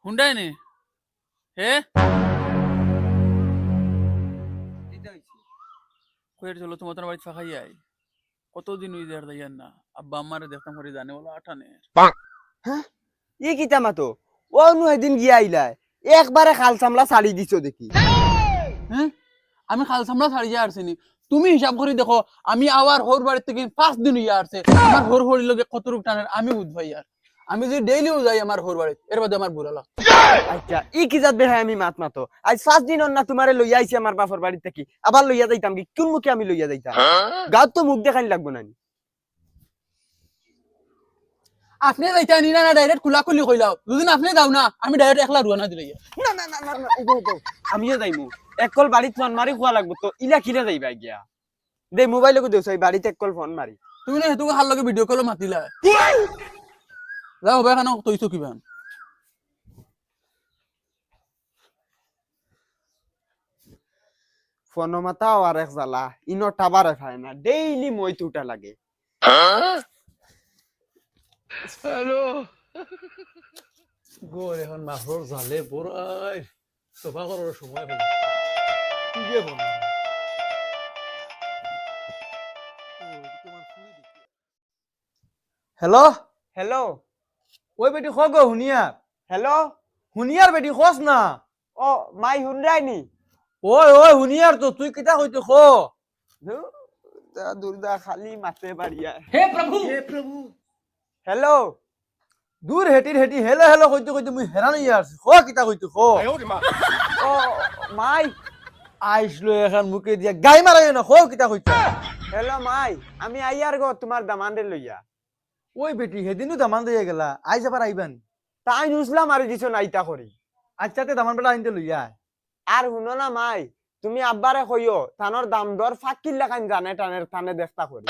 Hyundai নে হে কইর চলো তোমার বাড়ি ফাঁকাই আই কতদিন হই যার যাইয়ার না আব্বা আমারে দেখতাম করে জানে বলা আটানে হ্যাঁ ই কিতা মাতো ও নু এদিন গিয়া আইলাই একবারে খাল সামলা ছাড়ি দিছো দেখি হ্যাঁ আমি খাল সামলা ছাড়ি যা আসছিনি তুমি হিসাব করে দেখো আমি আবার হোর বাড়ি থেকে 5 দিন ইয়া আসছে আমার হোর হরি লগে কত রূপ টানের আমি বুঝবাই আর আমি যদি ডেইলিও যাই আমার হোর বাড়ি এর বাদে আমার বুড়া লাগ আচ্ছা ই কি জাত বেহাই আমি মাত মাতো আজ 5 দিন না তোমারে লইয়া আইছি আমার বাপর বাড়ি থেকে আবার লইয়া যাইতাম কি কোন মুখে আমি লইয়া যাইতাম গাঁত তো মুখ দেখানি লাগবো না আপনি যাইতা নি না ডাইরেক্ট খোলা খুলি কইলাও দুদিন আপনি যাও না আমি ডাইরেক্ট একলা রুয়ানা দিলাই না না না না না উগো উগো আমিও যাইমু এককল বাড়িত ফোন মারি খোয়া লাগবো তো ইলা কিরা যাইবা গিয়া দে মোবাইলে কো দেউছাই বাড়িতে এককল ফোন মারি তুমি না হেতু হাল লগে ভিডিও কল মাতিলা যাও ভাই খানা তইছো কিবা ফোন মাতা আর এক জ্বালা ইনো টাবারে খায় না ডেইলি মই তুটা লাগে হ্যালো গোর এখন মাহর জালে বড়াই সোফা করার সময় হলো কি যে বল হেল্ল' হ্যালো ওই বেটি খো গো হুনিয়ার হ্যালো হুনিয়ার বেটি খোস না ও মাই হুনরাই নি ওই হুনিয়ার তো তুই কিতা কইতে খো দুর্দা খালি মাতে বাড়িয়া হে প্রভু হ্যালো দূর হেটির হেটি হেলো হেলো কইতে কইতে মুই হেরান ইয়ার খো কিতা কইতে খো ও মাই আইসলো এখন মুকে দিয়া গাই মারাই না খো কিতা কইতে হ্যালো মাই আমি আইয়ার গো তোমার দামান্ডে লইয়া ওই বেটি হেদিনও দামান দিয়ে গেলা আইজ আবার আইবান তাই নুসলা মারি দিছো নাইতা করি আচ্ছাতে দামান বেলা আইনতে লইয়া আর শুনো না মাই তুমি আব্বারে কইও তানোর দাম দর ফাকিল লাগান জানে টানের টানে দেখতা করি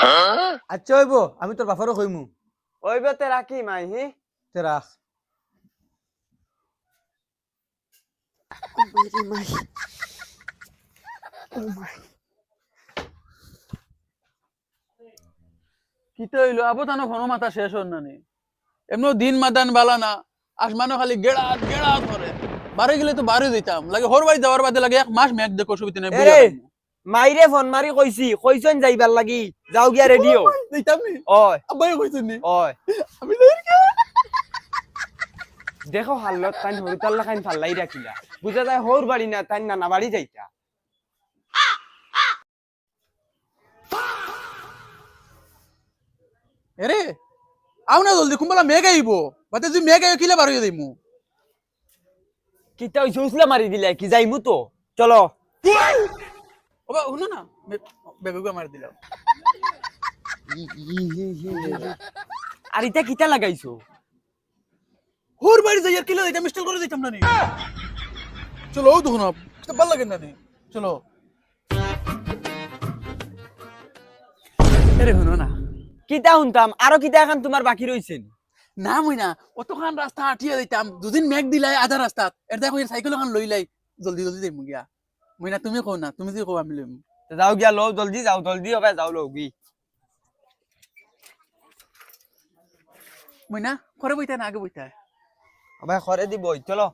আচ্ছা হইব আমি তোর বাফারও কইমু ওইবে তে রাখি মাই হি তে রাখ কিতা হইলো আবতানো ঘন মাথা শেষ হন না নি এমন দিন মাদান বালা না আসমানো খালি গেড়াত গেড়াত করে বারে গেলে তো বারে দিতাম লাগে হোর বাড়ি যাওয়ার বাদে লাগে এক মাস মেঘ দেখো সুবিধা নেই এ মাইরে ফোন মারি কইছি কইছন যাইবার লাগি যাও গিয়া রেডিও দিতাম নি ওই আব্বাই কইছেন নি ওই আমি যাই কি দেখো হাল্লত তাই হরতাল লাগাইন ফাল্লাই রাখিলা বুঝা যায় হোর বাড়ি না তাই নানা বাড়ি যাইতা এরে আও না জলদি কুম্বলা মেঘ আইব বাতে তুই মেঘ আইব কিলে বারই দেইমু কিতা হইছে উসলা মারি দিলে কি যাইমু তো চলো ওবা শুনো না বেগুগা মার দিলাম আর ইটা কিতা লাগাইছো হোর বাড়ি যাই আর কিলে দিতাম মিস্টেল করে দিতাম না নি চলো ও দেখুন এটা ভালো লাগে না নি চলো এরে শুনো না কিতা শুনতাম আরো কিতা এখন তোমার বাকি রইছেন না মই না অতখান রাস্তা হাঁটিয়ে দিতাম দুদিন মেঘ দিলাই আধা রাস্তাত এর দেখো সাইকেল এখন লই লাই জলদি জলদি দেই মুগিয়া মই না তুমি কও না তুমি যে কও আমি লইম যাও গিয়া লো জলদি হবে যাও লগি মই না করে বইতা না আগে বইতা ভাই খরে দিব চলো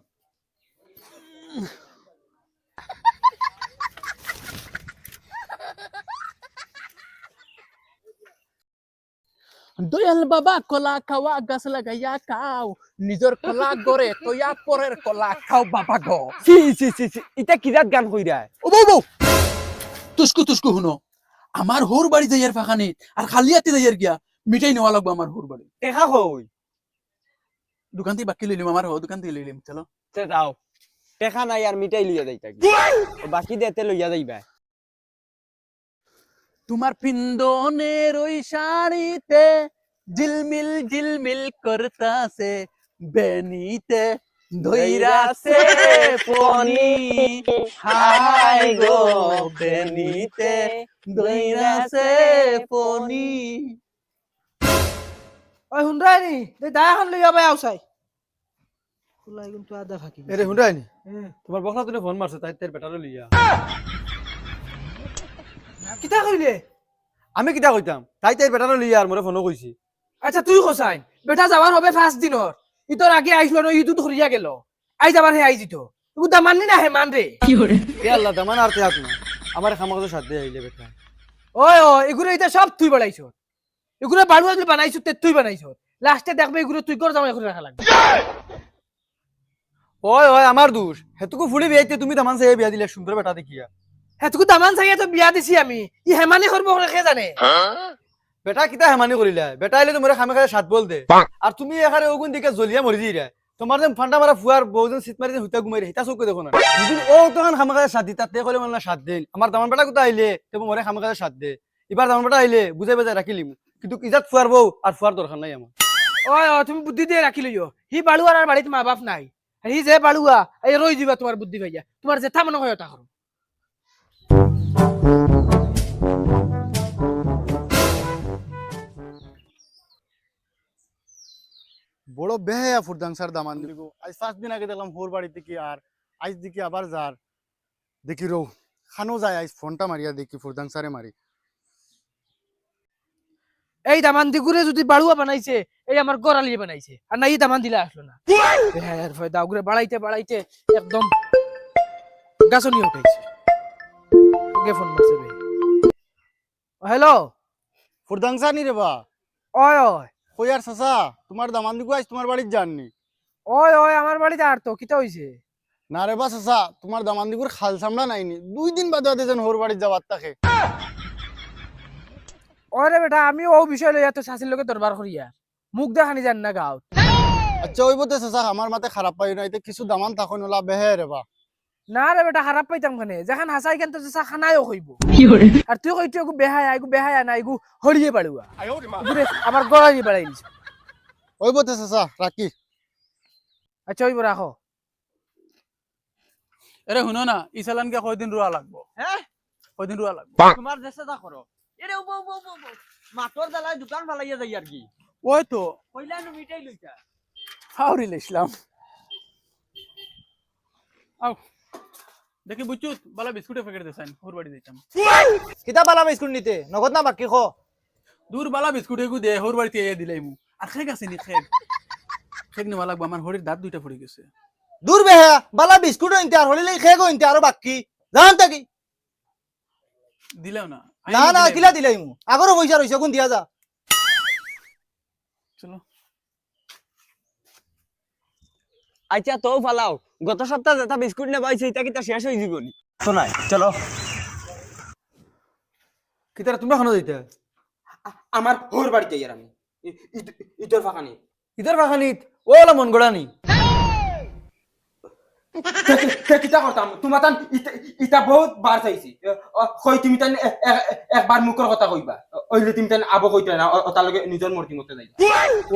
দয়াল বাবা কলা খাওয়া গাছ লাগাইয়া খাও নিজের কলা গড়ে তয়া পরের কলা খাও বাবা গো সি সি সি সি ইটা কিরাত গান কইরা ও বউ বউ তুসকু তুসকু শুনো আমার হোর বাড়ি যাইয়ার ফাঁকানি আর খালি হাতে যাইয়ার গিয়া মিঠাই নেওয়া লাগবো আমার হোর বাড়ি দেখা হই দোকান থেকে বাকি লইলিম আমার দোকান থেকে লইলিম চলো তে যাও দেখা নাই আর মিটাই লইয়া যাইতা বাকি দেতে লইয়া যাইবা তোমার পিন্দনের ওই শাড়িতে ঝিলমিল ঝিলমিল করতাছে বেনিতে ধইরাছে পনি হাই গো বেনিতে ধইরাছে পনি ওই হুন্ডাইনি দা এখন লই যাবে আউসাই খুলাই কিন্তু আদা ফাঁকি এরে হুন্ডাইনি তোমার বখলা তুমি ফোন মারছে তাই তের বেটারে লইয়া কিতা কইলে আমি কিতা কইতাম তাই তের বেটারে লইয়া আর মোরে ফোনও কইছি আচ্ছা তুই কোসাই বেটা যাবার হবে 5 দিনর ইতর আগে আইছিল না ইদু ধরিয়া গেল আইজ আবার হে আইজি তো এগু দামান নি না হে মান রে এ আল্লাহ দামান আর তে না আমার খামাকে সাথ দিয়ে আইলে বেটা ওই ও এগুলো এটা সব তুই বানাইছ এগুলো বাড়ুয়া যে বানাইছ তে তুই বানাইছ লাস্টে দেখবে এগুলো তুই কর জামাই করে রাখা লাগবে ওই ওই আমার দোষ হেতুকু ফুলি বিয়াইতে তুমি দামান সে বিয়া দিলে সুন্দর বেটা দেখিয়া হ্যাঁ তুই দামান চাইয়া তো বিয়া দিছি আমি ই হেমানে করবো কে জানে বেটা কিতা হেমানি করিলা বেটা আইলে তোমার খামে খামে সাত বল দে আর তুমি এখানে ওগুন দিকে জ্বলিয়া মরি দিরা তোমার যে ফান্ডা মারা ফুয়ার বউজন সিট মারি হুতা ঘুমাই হিতা চৌকে দেখো না যদি ও তখন খামে খামে সাত দিতা তে কলে মানে সাত দিন আমার দামান বেটা কোথা আইলে তেমন মরে খামে খামে সাত দে এবার দামান বেটা আইলে বুঝাই বাজাই রাখিলিম কিন্তু ইজাত ফুয়ার বউ আর ফুয়ার দরকার নাই আমার ওই ও তুমি বুদ্ধি দিয়ে রাখি লইও হি বাড়ুয়ার আর বাড়িতে মা বাপ নাই আর হি যে বাড়ুয়া এই রই দিবা তোমার বুদ্ধি ভাইয়া তোমার জেঠা মনে হয় ওটা করো বড় বেহায়া ফুরদাংসার দামান দিগো আজ 5 দিন আগে দেখলাম হোর বাড়িতে কি আর আজ দেখি আবার যার দেখি রো খানো যায় আজ ফোনটা মারিয়া দেখি ফুরদাংসারে মারি এই দামান দিগুরে যদি বাড়ুয়া বানাইছে এই আমার গড়ালিয়ে বানাইছে আর না এই দামান দিলে আসলো না হ্যাঁ ফয়দা উগরে বাড়াইতে বাড়াইতে একদম গাছনি উঠাইছে গে ফোন মারছে বে হ্যালো ফুরদাংসা নি রে বা ওই ওই কই আর চাচা তোমার দামান দিগো আজ তোমার বাড়িতে যাননি ওই ওই আমার বাড়িতে আর তো কিটা হইছে না রে বা চাচা তোমার দামান দিগুর খাল সামলা নাইনি 2 দিন বাদে বাদে যেন হোর বাড়িতে যাওয়ার থাকে ওরে বেটা আমি ও বিষয় লইয়া তো শাসির লোকে দরবার করিয়া মুখ দেখানি জান না গাঁও আচ্ছা ওই বলতে চাচা আমার মাতে খারাপ পাই না এতে কিছু দামান থাকো নলা বেহে রে বা না রে বেটা খারাপ পাইতাম খানে যেখান হাসাই কেন তো চা খানায়ও হইব আর তুই কইতে এগু বেহায়া না এগু হরিয়ে বাড়ুয়া ঘুরে আমার গড়ালি বাড়াই দিছে ওই বলতে চাচা রাখি আচ্ছা ওইব রাখো এরে শুনো না ই চালানকে কয়দিন রোয়া লাগবো হ্যাঁ কয়দিন রোয়া লাগবো তোমার চেষ্টা করো এরে উব উব উব উব মাতর জ্বালায় দোকান ফালাইয়া যাই আর কি ওই তো কইলা নু মিটাই লইতা হাওড়িল ইসলাম আও দেখি বুঝছুত বালা বিস্কুটের প্যাকেট দেন হোর বাড়ি দিতাম কিতা পালা বিস্কুট নিতে নগদ না বাকি খো দূর বালা বিস্কুট এগু দে হোর বাড়িতে এ দিলাই মু আর খেক আছে নি খেক খেক নেওয়া লাগবো আমার হরির দাঁত দুইটা পড়ে গেছে দূর বেহা বালা বিস্কুট ইনতে আর হলিলে খেগো ইনতে আর বাকি জান তাকি দিলেও না না না কিলা দিলাই মু আগরো পয়সা রইছে কোন দিয়া যা চলো আচ্ছা তো ফালাও গত সপ্তাহ যেটা বিস্কুট নে পাইছে এটা কিটা শেষ হই জীবনি শোনাই চলো কিতারা তোমরা খানো দিতে আমার হোর বাড়িতে যাই আমি ইতর ফাঁকানি ইদার বাগানিত ওলা মন গড়ানি কিটা করতাম তোমার তান ইটা বহুত বার চাইছি কই তুমি তান একবার মুখর কথা কইবা ওইলে তুমি তান আবো কইতে না ওটার লগে নিজের মর্জি মতে যাই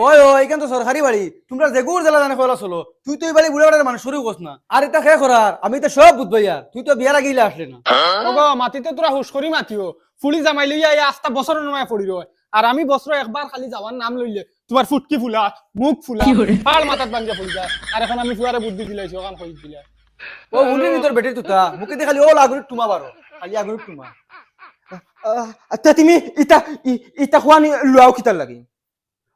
ওই ওই এখান তো সরকারি বাড়ি তোমরা যেগুর জেলা জানে কলা চলো তুই তো এই বাড়ি বুড়া বাড়ির মানুষ শুরু করছ না আর এটা খেয়ে করার আমি তো সব বুঝবাই আর তুই তো বিয়ার আগেইলে আসলে না ওগো মাটিতে তোরা হুশ করি মাতিও ফুলি জামাই লইয়া এই আস্তা বছর নমায় পড়ি রয় আর আমি বছর একবার খালি যাওয়ার নাম লইলে তোমার ফুটকি ফুলা মুখ ফুলা পাল মাথাত বাঙ্গিয়া ফুলি যায় আর এখন আমি ফুয়ারে বুদ্ধি দিলাইছি ওখান কই দিলা ও উনি তোর বেটির তুতা মুখে দিয়ে খালি ও লাগুরি টুমা বারো খালি আগুরি টুমা আচ্ছা তুমি ইটা ইটা খোয়ানি লুয়াও কিতার লাগি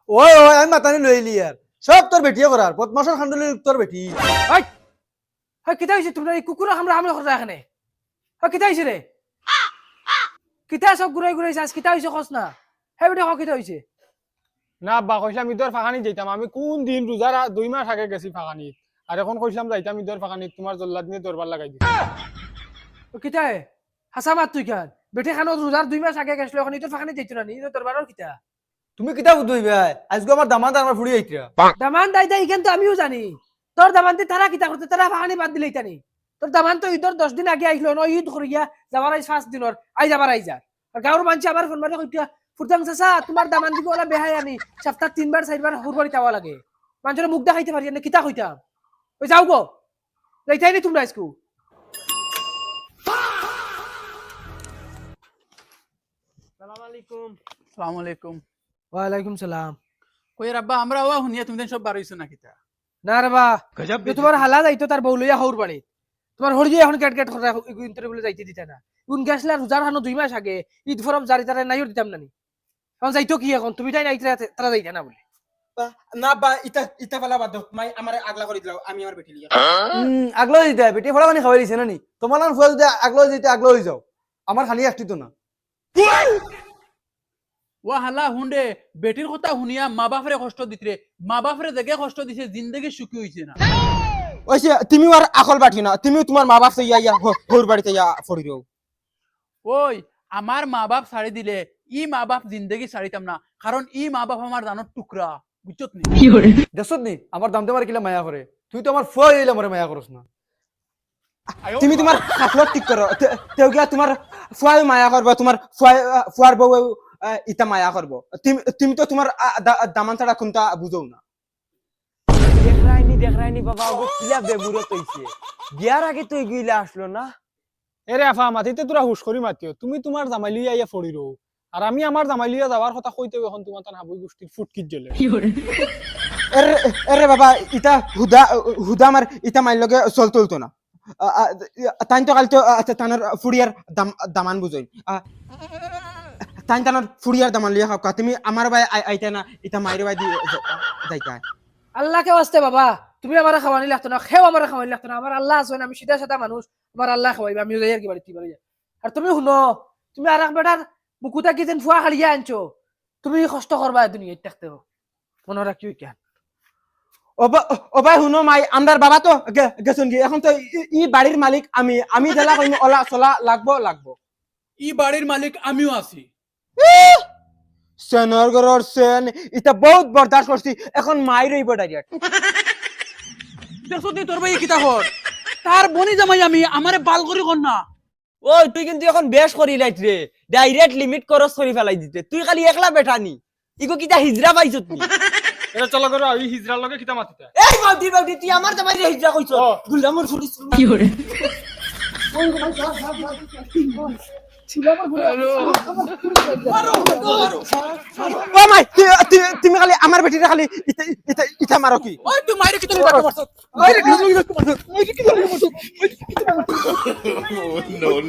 ওই ওই আমি মাতানি লইলি আর সব তোর বেটিয়ে করার বদমাসর খান্দলি তোর বেটি হ্যাঁ কিতা হইছে তোমরা এই কুকুর আমরা হামলা করতে এখানে হ্যাঁ কিতা হইছে রে কিতা সব ঘুরাই ঘুরাই যাস কিতা হইছে কস না হ্যাঁ বেটা কিতা হইছে না বা কইলাম ইদর ফাঁকানি যাইতাম আমি কোন দিন রোজার 2 মাস আগে গেছি ফাঁকানিত আর এখন কইলাম যাইতাম ইদর ফাঁকানিত তোমার জল্লাদ নিয়ে দরবার লাগাই দিই কিতা হাসা মাত তুই কেন বেটে খানো রোজার 2 মাস আগে গেছিল এখন ইতো ফাঁকানি যাইতো না নি তোর বারর কিতা তুমি কিতা বুঝবি ভাই আজকে আমার দামাত আমার ফুড়ি আইতরা দামান দাই দাই এখান তো আমিও জানি তোর দামানতে তারা কিতা করতে তারা ফাঁকানি বাদ দিলে ইতানি তোর দামান তো ঈদর 10 দিন আগে আইলো ন ঈদ করিয়া যাবার আই 5 দিনর আই যাবার আই যা আর গাঁর মানুষ আবার ফোন মারে কইতা ফুরতাং চাচা তোমার দামান দিব ওলা বেহাই আনি সপ্তাহ 3 বার 4 বার হুরবাড়ি যাওয়া লাগে মানুষের মুখ দেখাইতে পারি না কিতা কইতাম ওই যাও গো যাইতাই নি তোমরা আজকু সালাম আলাইকুম আসসালামু আলাইকুম ওয়ালাইকুম সালাম কই রাব্বা আমরা ওয়া শুনিয়া তুমি সব বার হইছো না কিতা না রে বা তোমার হালা যাইতো তার বউ লইয়া হৌর বাড়ি তোমার হরিয়ে এখন কেট কেট করে ইন্টারভিউ বলে যাইতে দিতে না কোন গেছলা রোজার হানো 2 মাস আগে ঈদ ফরম জারি তারা নাইও দিতাম নানি এখন যাইতো কি এখন তুমি তাই নাই তারা যাইতা না বলে না বা ইটা ইটা ফেলা বাদ দাও মাই আমার আগলা করে দিলাও আমি আমার বেটি লিয়া আগলো দিতে বেটি ফলা মানে খাওয়াই দিছে না নি তোমার নাম ফুয়া যদি আগলো দিতে আগলো হয়ে যাও আমার খালি একটি তো না ও হালা হুন্ডে বেটির কথা শুনিয়া মা বাপরে কষ্ট দিতে মা বাপরে দেখে কষ্ট দিছে জিন্দগি সুখী হইছে না ওইসে তুমিও আর আকল বাটি না তুমিও তোমার মা বাপ ইয়া ইয়া হোর বাড়িতে ইয়া ফড়ি দিও ওই আমার মা বাপ ছাড়ি দিলে ই মা বাপ জিন্দগি ছাড়িতাম না কারণ ই মা বাপ আমার দানোর টুকরা বুঝছত নি দেখছত নি আমার দাম তোমার কিলা মায়া করে তুই তো আমার ফুয়া হইলে আমার মায়া করছ না তুমি তোমার হাফলত ঠিক করো তেও গিয়া তোমার ফুয়াই মায়া করবো তোমার ফুয়ার বউ ইটা মায়া করবো তুমি তো তোমার দামান ছাড়া কোনটা বুঝো না দেখ রাইনি বাবা ওগো কিলা বেবুরত হইছে বিয়ার আগে তো এগুলা আসলো না এরে আফা মাতিতে তোরা হুশ করি মাতিও তুমি তোমার জামাই লইয়া ইয়া ফড়ি রো আর আমি আমার জামাই লইয়া যাওয়ার কথা কইতে এখন তোমার তান হাবুই গোষ্ঠীর ফুটকিট জ্বলে এরে বাবা ইটা হুদা হুদা আমার ইটা মাইর লগে চল তুলতো না তাই তো কাল তো তানোর ফুড়িয়ার দামান বুঝই তাই তানোর ফুড়িয়ার দামান লিয়া খাও তুমি আমার ভাই আইতা না ইটা মাইর ভাই দিয়ে যাইতা আল্লাহকে ওয়াস্তে বাবা তুমি আমার খাওয়ানি লাগতো না খেও আমার খাওয়ানি লাগতো না আমার আল্লাহ আছে আমি সিধা সাদা মানুষ আমার আল্লাহ খাওয়াইবে আমি যাই আর কি বাড়িতে বাড়ি আর তুমি শুনো তুমি আর এক বেটার বুকুটা কি যেন ফুয়া খালিয়া আনছো তুমি কষ্ট করবা দুনিয়ায় থাকতেও মনে রাখিও কেন ও ভাই শুনো মাই আমার বাবা তো গেছুন কি এখন তো ই বাড়ির মালিক আমি জেলা কইম ওলা চলা লাগবো ই বাড়ির মালিক আমিও আছি সেনর গরর সেন এটা বহুত বরদাস্ত করছি এখন মাই রইব ডাইরেক্ট দেখছো নি তোর ভাই কিতা কর তার বনি জামাই আমি আমারে বাল করি কর না ওই তুই কিন্তু এখন বেশ করি লাইট রে ডাইরেক্ট লিমিট করস করি ফেলাই দিতে তুই খালি একলা বেঠা নি ইগো কিটা হিজরা পাইছত নি এটা চলো করে ওই হিজরার লগে কিতা মাতিতা এই বাউটি তুই আমার জামাই রে হিজরা কইছ গুলামর ফুলিস ও মাই তুমি খালি আমার বেটিটা খালি ইটা মারো কি ওই তুই মাইরে কিতা লাগা মারছ ওই রে কিতা লাগা মারছ ওই কিতা লাগা মারছ no.